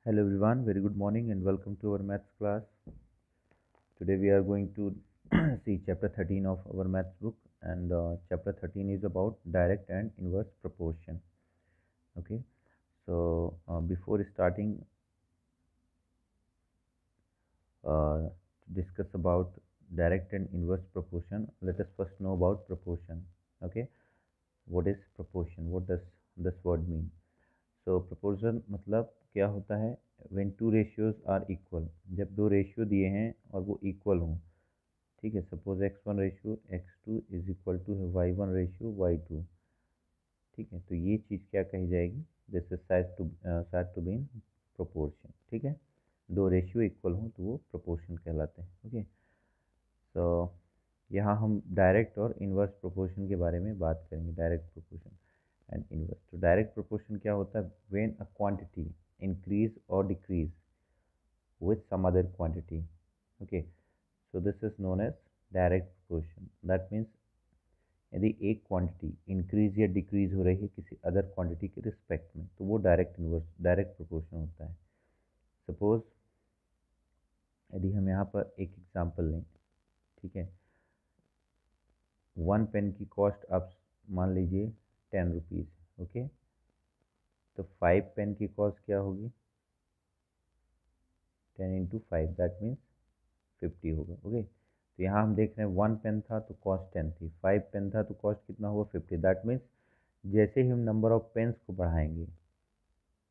Hello everyone, very good morning and welcome to our maths class. Today we are going to see chapter 13 of our maths book, and chapter 13 is about direct and inverse proportion. Okay, so before starting to discuss about direct and inverse proportion, let us first know about proportion. Okay, what is proportion? What does this word mean? So proपोर्शन मतलब क्या होता है? When two ratios are equal, जब दो ratio दिए हैं और वो इक्वल हों. ठीक है, suppose x1 ratio x2 is equal to है y1 रेशियो y2. ठीक है, तो ये चीज़ क्या कही जाएगी? This is said to be in proportion. ठीक है, दो रेशियो इक्वल हों तो वो प्रोपोर्शन कहलाते हैं. ओके, तो यहाँ हम डायरेक्ट और इनवर्स प्रोपोर्शन के बारे में बात करेंगे. Direct proportion and inverse. तो डायरेक्ट प्रोपोर्शन क्या होता है? व्हेन अ क्वांटिटी इंक्रीज और decrease with some other quantity. Okay, so this is known as direct proportion. That means यदि एक क्वांटिटी इंक्रीज या डिक्रीज हो रही है किसी अदर क्वांटिटी के रिस्पेक्ट में, तो वो डायरेक्ट प्रोपोर्शन होता है. सपोज यदि हम यहाँ पर एक एग्जांपल लें. ठीक है, 1 पेन की कॉस्ट आप मान लीजिए 10 रुपीज़. ओके, तो 5 पेन की कॉस्ट क्या होगी? 10 × 5, दैट मीन्स 50 होगा. ओके, तो यहाँ हम देख रहे हैं 1 पेन था तो कॉस्ट 10 थी, 5 पेन था तो कॉस्ट कितना हुआ? 50. दैट मीन्स जैसे ही हम नंबर ऑफ पेन्स को बढ़ाएंगे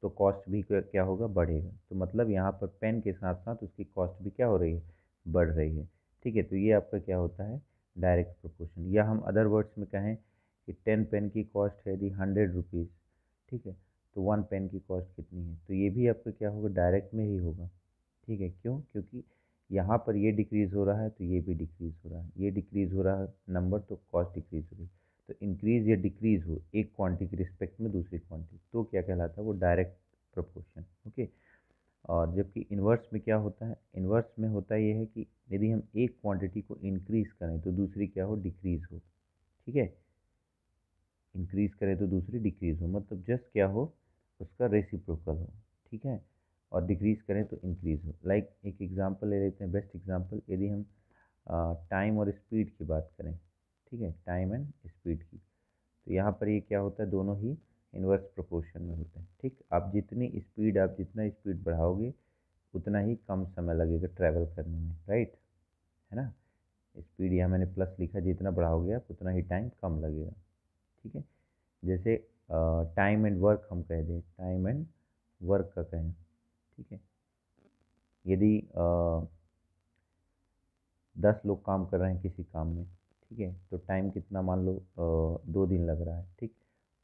तो कॉस्ट भी क्या होगा? बढ़ेगा. तो मतलब यहाँ पर पेन के साथ साथ उसकी कॉस्ट भी क्या हो रही है? बढ़ रही है. ठीक है, तो ये आपका क्या होता है? Direct proportion. या हम अदर वर्ड्स में कहें कि 10 पेन की कॉस्ट है यदि 100 रुपीज़. ठीक है, तो 1 पेन की कॉस्ट कितनी है? तो ये भी आपका क्या होगा? डायरेक्ट में ही होगा. ठीक है, क्यों? क्योंकि यहाँ पर ये डिक्रीज़ हो रहा है तो ये भी डिक्रीज़ हो रहा है, ये डिक्रीज़ हो रहा है नंबर तो कॉस्ट डिक्रीज़ हो रही है. तो इंक्रीज़ या डिक्रीज़ हो एक क्वांटिटी के रिस्पेक्ट में दूसरी क्वांटिटी, तो क्या कहलाता है? वो डायरेक्ट प्रोपोर्शन. ओके, और जबकि इन्वर्स में क्या होता है? इन्वर्स में होता ये है कि यदि हम एक क्वांटिटी को इंक्रीज़ करें तो दूसरी क्या हो? डिक्रीज़ हो. ठीक है, इंक्रीज़ करें तो दूसरी डिक्रीज़ हो, मतलब जस्ट क्या हो? उसका रेसिप्रोकल हो. ठीक है, और डिक्रीज़ करें तो इंक्रीज़ हो. लाइक एक एग्जांपल ले लेते हैं, बेस्ट एग्जांपल. यदि हम टाइम और स्पीड की बात करें. ठीक है, टाइम एंड स्पीड की, तो यहाँ पर ये क्या होता है? दोनों ही इन्वर्स प्रोपोर्शन में होते हैं. ठीक, आप जितना स्पीड बढ़ाओगे उतना ही कम समय लगेगा ट्रैवल करने में, राइट? है ना? स्पीड यहाँ मैंने प्लस लिखा, जितना बढ़ाओगे आप उतना ही टाइम कम लगेगा. ठीक है, जैसे टाइम एंड वर्क हम कह दें, टाइम एंड वर्क का कहें. ठीक है, यदि 10 लोग काम कर रहे हैं किसी काम में. ठीक है, तो टाइम कितना? मान लो 2 दिन लग रहा है. ठीक,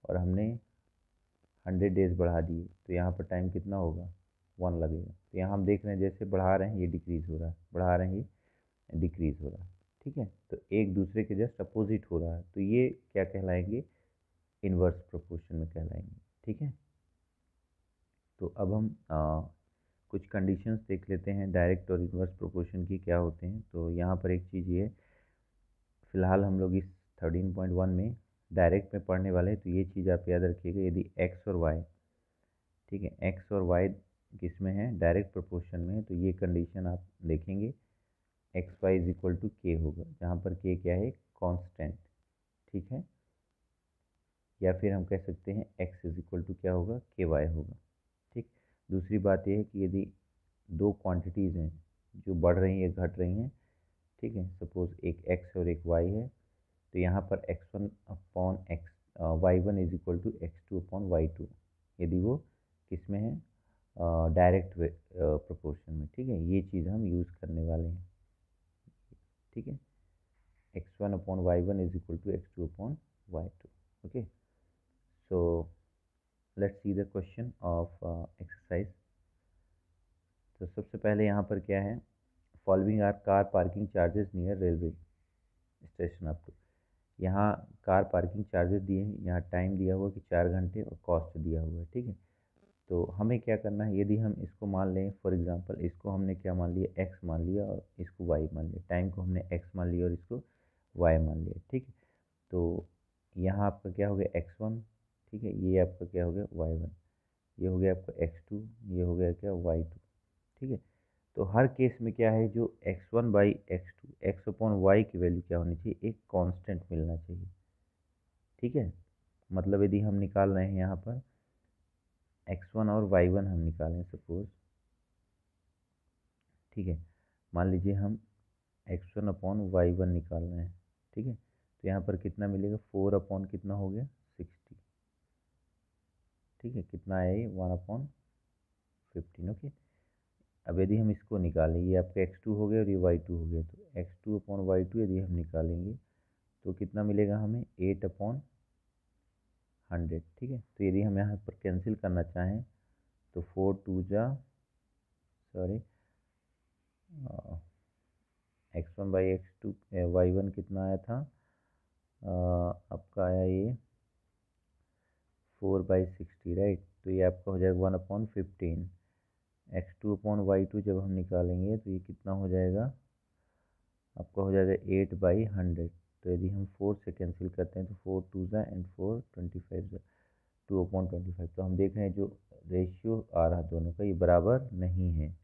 और हमने 100 डेज बढ़ा दिए तो यहाँ पर टाइम कितना होगा? 1 लगेगा. तो यहाँ हम देख रहे हैं जैसे बढ़ा रहे हैं ये डिक्रीज़ हो रहा है, बढ़ा रहे हैं ये डिक्रीज़ हो रहा है. ठीक है, तो एक दूसरे के जस्ट अपोजिट हो रहा है, तो ये क्या कहलाएंगे? इन्वर्स प्रोपोर्शन में कहलाएंगे. ठीक है, तो अब हम कुछ कंडीशंस देख लेते हैं डायरेक्ट और इन्वर्स प्रोपोर्शन की क्या होते हैं. तो यहाँ पर एक चीज़ ये है, फिलहाल हम लोग इस 13.1 में डायरेक्ट में पढ़ने वाले हैं, तो ये चीज़ आप याद रखिएगा. यदि एक्स और वाई, ठीक है, एक्स और वाई किस में है? डायरेक्ट प्रोपोर्शन में है, तो ये कंडीशन आप देखेंगे X Y is equal to k होगा, जहाँ पर के क्या है? कांस्टेंट. ठीक है, या फिर हम कह सकते हैं एक्स इज इक्वल टू क्या होगा? के वाई होगा. ठीक, दूसरी बात यह है कि यदि दो क्वांटिटीज़ हैं जो बढ़ रही हैं घट रही हैं. ठीक है, सपोज एक एक्स और एक वाई है, तो यहाँ पर x1/x y1 is equal to x2/y2, यदि वो किस में है? डायरेक्ट प्रोपोर्शन में. ठीक है, ये चीज़ हम यूज़ करने वाले हैं. ठीक है, x1/y1 is equal to x2/y2. Okay, so let's see the question of exercise. तो सबसे पहले यहाँ पर क्या है? Following are car parking charges near railway station. आपको यहाँ कार पार्किंग चार्जेस दिए हैं, यहाँ टाइम दिया हुआ कि 4 घंटे और कॉस्ट दिया हुआ है. ठीक है, तो हमें क्या करना है? यदि हम इसको मान लें, फॉर एग्जांपल इसको हमने क्या मान लिया? एक्स मान लिया और इसको वाई मान लिया. टाइम को हमने एक्स मान लिया और इसको वाई मान लिया. ठीक है, तो यहाँ आपका क्या हो गया? x1. ठीक है, ये आपका क्या हो गया? y1. ये हो गया आपका x2, ये हो गया क्या y2, ठीक है। तो हर केस में क्या है, जो x1 by x2 x upon Y की वैल्यू क्या होनी चाहिए, एक कांस्टेंट मिलना चाहिए, ठीक है। मतलब यदि हम निकाल रहे हैं यहाँ पर x1 और y1 हम निकालें सपोज, ठीक है, मान लीजिए हम x1 अपॉन y1 निकाल रहे हैं, ठीक है। तो यहाँ पर कितना मिलेगा, 4 अपॉन कितना हो गया 60, ठीक है, कितना आया ये 1/15, ओके। अब यदि हम इसको निकालें, ये आपका x2 हो गया और ये y2 हो गया, तो x2 अपॉन y2 यदि हम निकालेंगे तो कितना मिलेगा हमें, 8/100, ठीक है। तो यदि हम यहाँ पर कैंसिल करना चाहें तो 4 2 जा, sorry, x1 by x2 y1 कितना आया था, आपका आया ये 4/60, राइट। तो ये आपका हो जाएगा 1/15। x2 अपॉन y2 जब हम निकालेंगे तो ये कितना हो जाएगा, आपका हो जाएगा 8/100। तो यदि हम 4 से कैंसिल करते हैं तो 4 2 जा एंड 4 25 जा, 2/25। तो हम देख रहे हैं जो रेशियो आ रहा दोनों का ये बराबर नहीं है।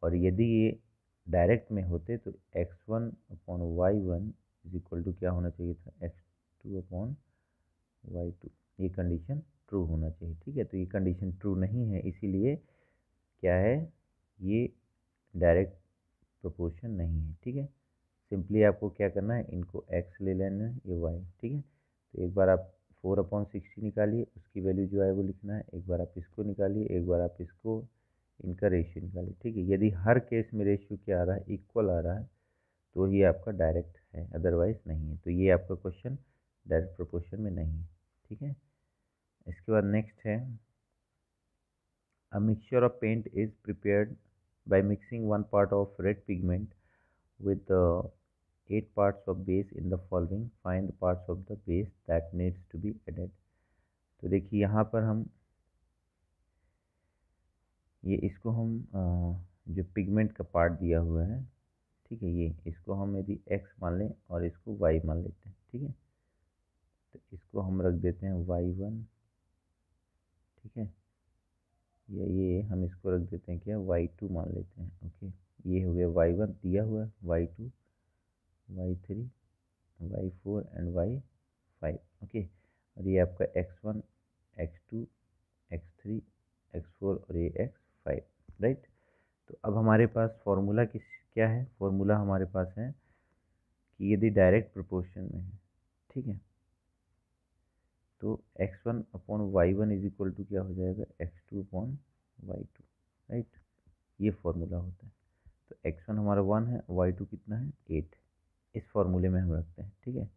और यदि ये डायरेक्ट में होते तो x1 upon y1 is equal to क्या होना चाहिए था, x2 अपॉन y2, ये कंडीशन ट्रू होना चाहिए, ठीक है। तो ये कंडीशन ट्रू नहीं है, इसीलिए क्या है, ये डायरेक्ट प्रोपोर्शन नहीं है, ठीक है। सिंपली आपको क्या करना है, इनको x ले लेना है, ये y, ठीक है। तो एक बार आप 4/60 निकालिए, उसकी वैल्यू जो है वो लिखना है, एक बार आप इसको निकालिए, एक बार आप इसको, इनका रेशियो निकालिए, ठीक है। यदि हर केस में रेशियो क्या आ रहा है, इक्वल आ रहा है, तो ये आपका डायरेक्ट है, अदरवाइज नहीं है। तो ये आपका क्वेश्चन डायरेक्ट प्रोपोर्शन में नहीं है, ठीक है। इसके बाद नेक्स्ट है, a mixture of paint is prepared by mixing 1 part of red pigment with 8 parts of base in the following, find the parts of the base that needs to be added। तो देखिए यहाँ पर हम ये इसको हम जो पिगमेंट का पार्ट दिया हुआ है, ठीक है, ये इसको हम यदि x मान लें और इसको y मान लेते हैं, ठीक है। तो इसको हम रख देते हैं y1, ठीक है, या ये हम इसको रख देते हैं क्या, y2 मान लेते हैं, ओके। ये हो गया y1 दिया हुआ है, y2 y3 y4 and y5, okay. और ये आपका x1 x2 x3 x4 और ये x5, राइट। तो अब हमारे पास फॉर्मूला क्या है, फॉर्मूला हमारे पास है कि यदि डायरेक्ट प्रोपोर्शन में है, ठीक है, तो x1 upon y1 is equal to क्या हो जाएगा, x2 अपॉन y2, राइट। ये फॉर्मूला होता है। तो x1 हमारा 1 है, y2 कितना है 8, इस फॉर्मूले में हम रखते हैं, ठीक है।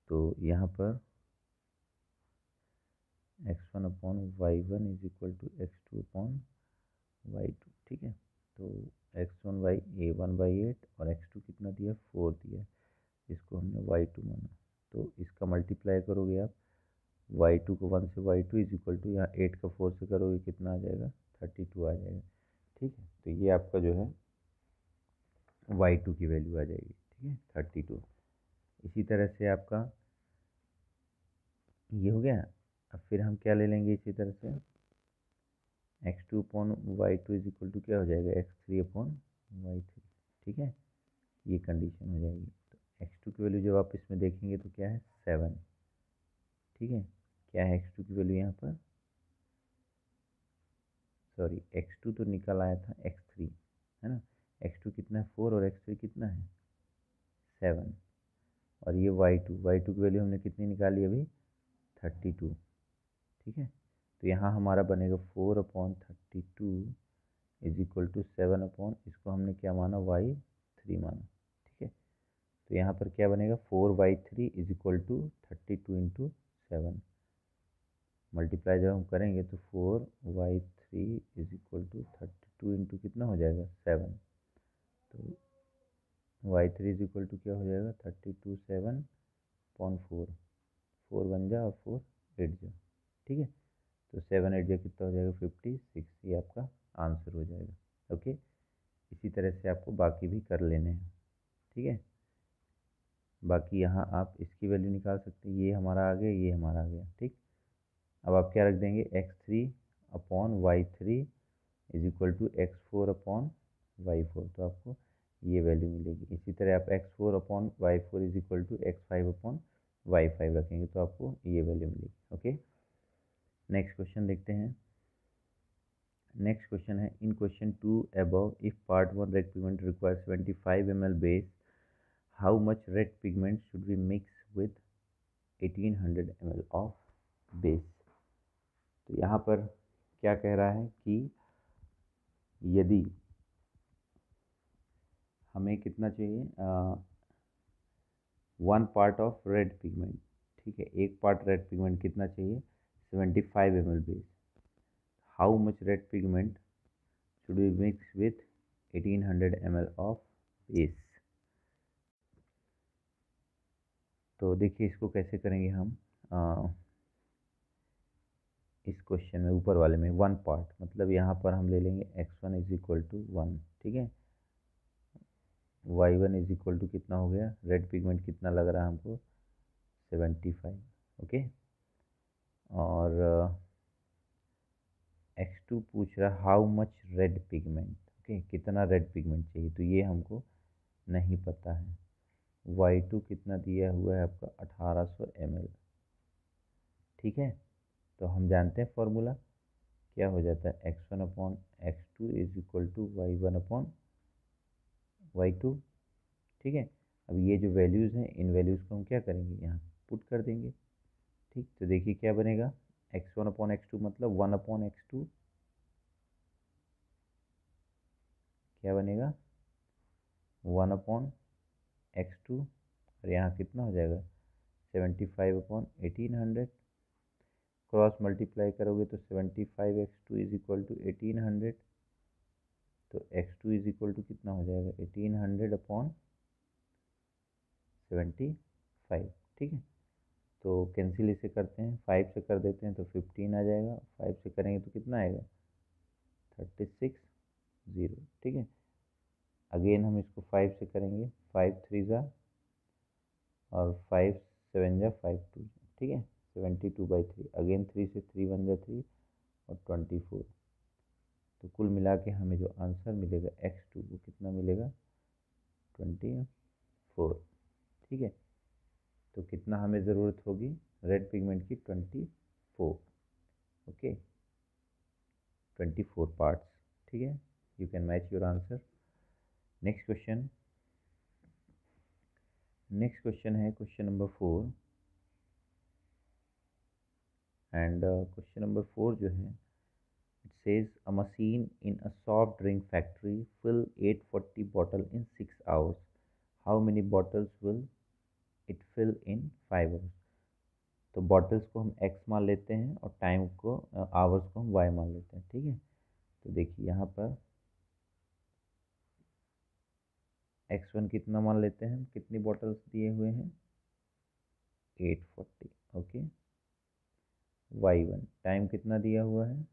तो यहाँ पर x1 upon y1 is equal to x2 upon y2, ठीक है। तो x1 बाई a1/8 और x2 कितना दिया, 4 दिया, इसको हमने y2 माना। तो इसका मल्टीप्लाई करोगे आप, y2 को 1 से y2 इज इक्वल टू, यहाँ 8 का 4 से करोगे कितना आ जाएगा, 32 आ जाएगा, ठीक है। तो ये आपका जो है y2 की वैल्यू आ जाएगी, ठीक है, 32। इसी तरह से आपका ये हो गया। अब फिर हम क्या ले लेंगे इसी तरह से, x2 upon y2 is equal to क्या हो जाएगा, x3 अपॉन y3, ठीक है, ये कंडीशन हो जाएगी। तो x2 की वैल्यू जब आप इसमें देखेंगे तो क्या है 7, ठीक है। क्या है x2 की वैल्यू यहाँ पर, सॉरी x2 तो निकल आया था x3, है ना। x2 कितना है 4 और x3 कितना है 7, और ये y2 की वैल्यू हमने कितनी निकाली अभी 32, ठीक है। तो यहाँ हमारा बनेगा 4/32 इज इक्वल टू 7 इसको हमने क्या माना y3 माना, ठीक है। तो यहाँ पर क्या बनेगा 4/3 is equal to 32 into 7, multiply जब हम करेंगे तो 4/3 इज इक्वल टू 32 इंटू कितना हो जाएगा 7। तो y3 इज इक्वल टू क्या हो जाएगा 32 7/4, 4 बन जा और 4 8 जा, ठीक है। तो 7 8 जा कितना हो जाएगा 56, ये आपका आंसर हो जाएगा, ओके। इसी तरह से आपको बाकी भी कर लेने हैं, ठीक है। बाकी यहाँ आप इसकी वैल्यू निकाल सकते हैं, ये हमारा आ गया, ये हमारा आ गया, ठीक। अब आप क्या रख देंगे, x3/y3 is equal to x4/y4, तो आपको ये वैल्यू मिलेगी। इसी तरह आप x4/y4 is equal to x5/y5 रखेंगे तो आपको ये वैल्यू मिलेगी। ओके, नेक्स्ट क्वेश्चन देखते हैं। नेक्स्ट क्वेश्चन है, in question 2 above if part 1 red pigment requires 75 ml base, how much red pigment should we mix with 1800 ml of base. तो यहाँ पर क्या कह रहा है कि यदि हमें कितना चाहिए, 1 पार्ट ऑफ रेड पिगमेंट, ठीक है, 1 पार्ट रेड पिगमेंट कितना चाहिए, 75 ml base, how much red pigment should be mix with 1800 ml of base. तो देखिए इसको कैसे करेंगे हम, इस क्वेश्चन में ऊपर वाले में 1 पार्ट, मतलब यहाँ पर हम ले लेंगे x1 इज इक्वल टू 1, ठीक है, y1 इज इक्वल टू कितना हो गया, रेड पिगमेंट कितना लग रहा है हमको, 75, ओके। और x2 पूछ रहा how much red pigment, okay, कितना रेड पिगमेंट चाहिए, तो ये हमको नहीं पता है। y2 कितना दिया हुआ है आपका 1800 ml, ठीक है। तो हम जानते हैं फॉर्मूला क्या हो जाता है, x1/x2 is equal to y1/y2, ठीक है। अब ये जो वैल्यूज़ हैं इन वैल्यूज़ को हम क्या करेंगे, यहाँ पुट कर देंगे, ठीक। तो देखिए क्या बनेगा, x1/x2 मतलब 1/x2, क्या बनेगा 1/x2, और यहाँ कितना हो जाएगा 75/1800, क्रॉस मल्टीप्लाई करोगे तो 75x2 इज इक्वल टू 1800, तो x2 इज इक्वल टू कितना हो जाएगा 1800/75, ठीक है। तो कैंसिल इसे करते हैं, 5 से कर देते हैं तो 15 आ जाएगा, 5 से करेंगे तो कितना आएगा 36 ठीक है। अगेन हम इसको 5 से करेंगे, 5 3 ज़ा और 5 7 ज़ा 5 2, ठीक है, 72/3, अगेन 3 से 3 1 ज़ा 3 और 24, तो कुल मिला के हमें जो आंसर मिलेगा x2 वो कितना मिलेगा 24, ठीक है। तो कितना हमें ज़रूरत होगी रेड पिगमेंट की, 24, ओके, 24 पार्ट्स, ठीक है। You can match your answer. Next question, next question है question number 4, and question number 4 जो है, it says a machine in a soft drink factory fill 840 bottle in 6 hours, how many bottles will it fill in 5 hours। तो bottles को हम x मान लेते हैं और टाइम को आवर्स को हम y मान लेते हैं, ठीक है। तो देखिए यहाँ पर x1 कितना मान लेते हैं, कितनी बॉटल्स दिए हुए हैं 840, ओके। y1 टाइम कितना दिया हुआ है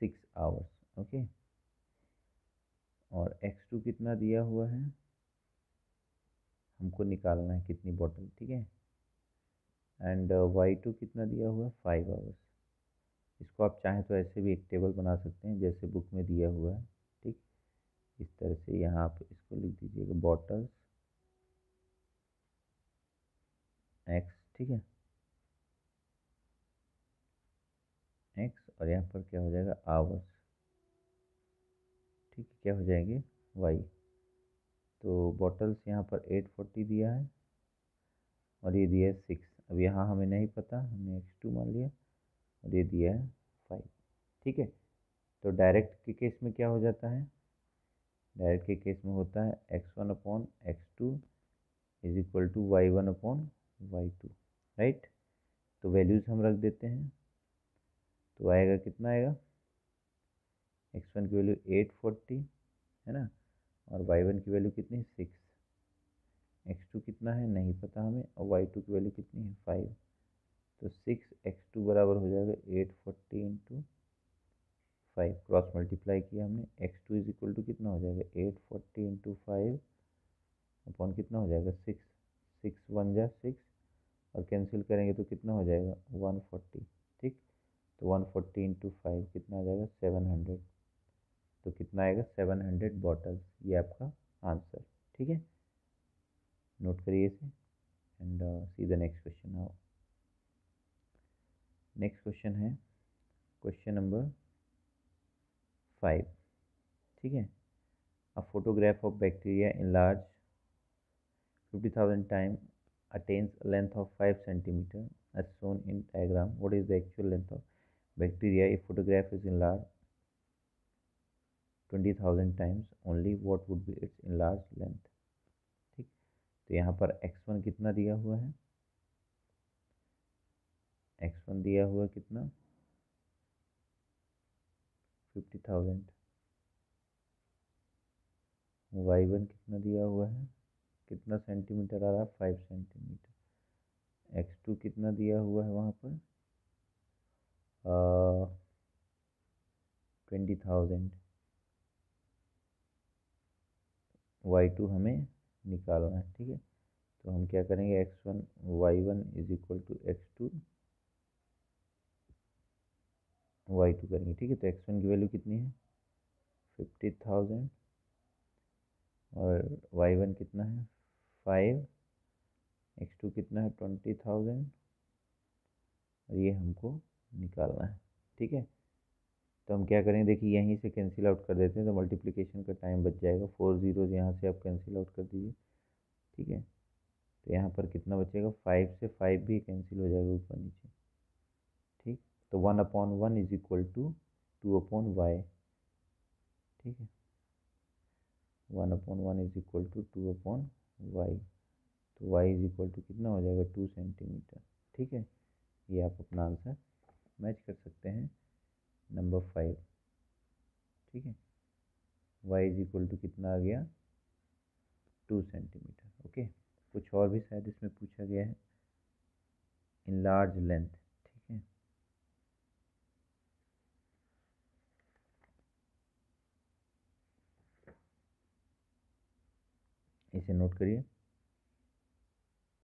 6 आवर्स, ओके। और x2 कितना दिया हुआ है, हमको निकालना है कितनी बॉटल, ठीक है। एंड y2 कितना दिया हुआ है 5 आवर्स। इसको आप चाहें तो ऐसे भी एक टेबल बना सकते हैं जैसे बुक में दिया हुआ है, ठीक। इस तरह से यहाँ आप इसको लिख दीजिएगा बॉटल्स x, ठीक है, x, और यहाँ पर क्या हो जाएगा आवर्स, ठीक है, क्या हो जाएंगे y। तो बॉटल्स यहाँ पर 840 दिया है और ये दिया है 6, अब यहाँ हमें नहीं पता, हमने x2 मान लिया, और ये दिया है 5, ठीक है। तो डायरेक्ट के केस में क्या हो जाता है, डायरेक्ट के केस में होता है x1/x2 is equal to y1/y2, right. तो वैल्यूज़ हम रख देते हैं, तो आएगा कितना आएगा, x1 की वैल्यू 840 है ना, और y1 की वैल्यू कितनी 6, x2 कितना है नहीं पता हमें, और y2 की वैल्यू कितनी है 5, तो 6x2 बराबर हो जाएगा 840 इंटू 5, क्रॉस मल्टीप्लाई किया हमने, x2 इज इक्वल टू कितना हो जाएगा 840 इंटू 5, अपॉन कितना हो जाएगा 6, 6 1 जा 6, और कैंसिल करेंगे तो कितना हो जाएगा 140। ठीक, तो 140 इंटू 5 कितना आ जाएगा 700। तो कितना आएगा 700 बॉटल्स, ये आपका आंसर। ठीक है, नोट करिए इसे and see the next question now. Next question है क्वेश्चन नंबर 5। ठीक है, a photograph of bacteria in large 50,000 times attains a length of 5 centimeter as shown in diagram. What is the actual length of bacteria if photograph is enlarged 20,000 times only? What would be its enlarged length? ठीक, तो यहाँ पर x1 कितना दिया हुआ है, x1 दिया हुआ कितना 50,000, y1 कितना दिया हुआ है, कितना सेंटीमीटर आ रहा है 5 सेंटीमीटर, x2 कितना दिया हुआ है वहाँ पर 20,000, y2 हमें निकालना है। ठीक है, तो हम क्या करेंगे x1 y1 is equal to x2 y2 करेंगे। ठीक है, तो x1 की वैल्यू कितनी है 50,000 और y1 कितना है 5, x2 कितना है 20,000 और ये हमको निकालना है। ठीक है, तो हम क्या करेंगे, देखिए यहीं से कैंसिल आउट कर देते हैं तो मल्टीप्लिकेशन का टाइम बच जाएगा। 4 जीरोज यहाँ से आप कैंसिल आउट कर दीजिए। ठीक है, तो यहाँ पर कितना बचेगा 5 से 5 भी कैंसिल हो जाएगा ऊपर नीचे। ठीक, तो 1/1 इज इक्वल टू 2/y। ठीक है, 1/1 इज इक्वल टू 2/y, तो y इज इक्वल टू कितना हो जाएगा 2 सेंटीमीटर। ठीक है, ये आप अपना आंसर मैच कर सकते हैं नंबर 5। ठीक है, y इज इक्वल टू कितना आ गया 2 सेंटीमीटर। ओके, कुछ और भी शायद इसमें पूछा गया है, इन लार्ज लेंथ। ठीक है, इसे नोट करिए।